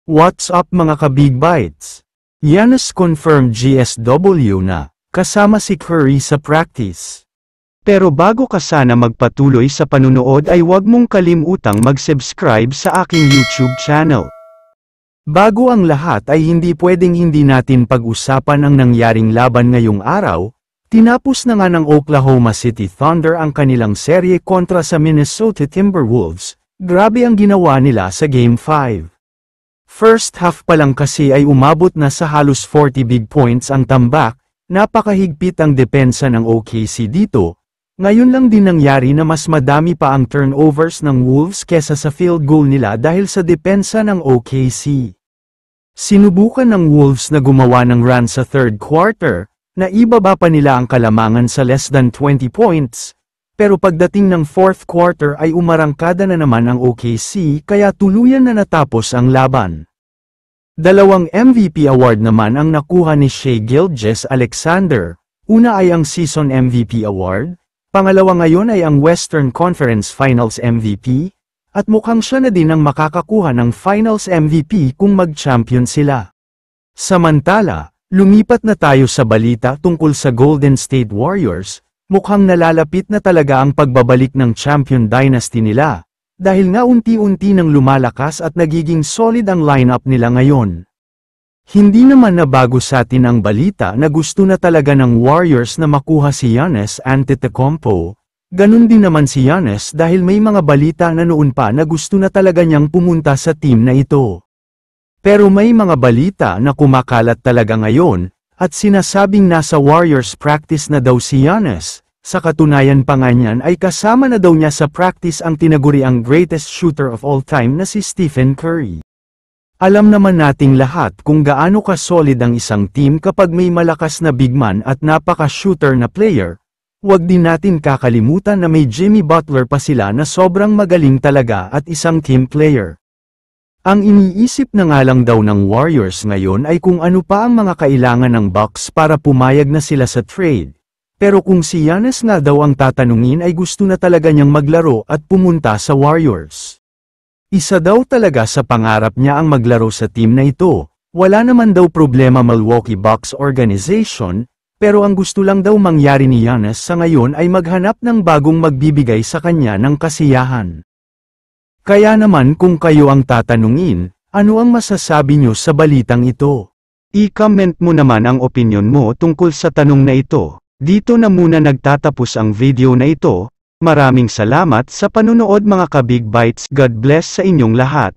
What's up mga ka-Big Bites? Giannis confirmed GSW na, kasama si Curry sa practice. Pero bago ka sana magpatuloy sa panunood ay huwag mong kalimutang mag-subscribe sa aking YouTube channel. Bago ang lahat ay hindi pwedeng hindi natin pag-usapan ang nangyaring laban ngayong araw. Tinapos na nga ng Oklahoma City Thunder ang kanilang serye kontra sa Minnesota Timberwolves. Grabe ang ginawa nila sa Game 5. First half pa lang kasi ay umabot na sa halos 40 big points ang tambak, napakahigpit ang depensa ng OKC dito. Ngayon lang din nangyari na mas madami pa ang turnovers ng Wolves kesa sa field goal nila dahil sa depensa ng OKC. Sinubukan ng Wolves na gumawa ng run sa third quarter, na ibaba pa nila ang kalamangan sa less than 20 points. Pero pagdating ng fourth quarter ay umarangkada na naman ang OKC kaya tuluyan na natapos ang laban. Dalawang MVP award naman ang nakuha ni Shai Gilgeous-Alexander. Una ay ang Season MVP Award, pangalawa ngayon ay ang Western Conference Finals MVP, at mukhang siya na din ang makakakuha ng Finals MVP kung mag-champion sila. Samantala, lumipat na tayo sa balita tungkol sa Golden State Warriors. Mukhang nalalapit na talaga ang pagbabalik ng champion dynasty nila, dahil nga unti-unti nang lumalakas at nagiging solid ang lineup nila ngayon. Hindi naman na bago sa atin ang balita na gusto na talaga ng Warriors na makuha si Giannis Antetokounmpo. Ganun din naman si Giannis dahil may mga balita na noon pa na gusto na talaga niyang pumunta sa team na ito. Pero may mga balita na kumakalat talaga ngayon, at sinasabing nasa Warriors practice na daw si Giannis. Sa katunayan pa nga niyan ay kasama na daw niya sa practice ang tinaguriang greatest shooter of all time na si Stephen Curry. Alam naman nating lahat kung gaano ka-solid ang isang team kapag may malakas na big man at napaka-shooter na player. Huwag din natin kakalimutan na may Jimmy Butler pa sila na sobrang magaling talaga at isang team player. Ang iniisip na nga lang daw ng Warriors ngayon ay kung ano pa ang mga kailangan ng Bucks para pumayag na sila sa trade. Pero kung si Giannis nga daw ang tatanungin ay gusto na talaga niyang maglaro at pumunta sa Warriors. Isa daw talaga sa pangarap niya ang maglaro sa team na ito. Wala naman daw problema Milwaukee Bucks organization, pero ang gusto lang daw mangyari ni Giannis sa ngayon ay maghanap ng bagong magbibigay sa kanya ng kasiyahan. Kaya naman kung kayo ang tatanungin, ano ang masasabi nyo sa balitang ito? I-comment mo naman ang opinyon mo tungkol sa tanong na ito. Dito na muna nagtatapos ang video na ito. Maraming salamat sa panunood mga ka-Big Bites. God bless sa inyong lahat.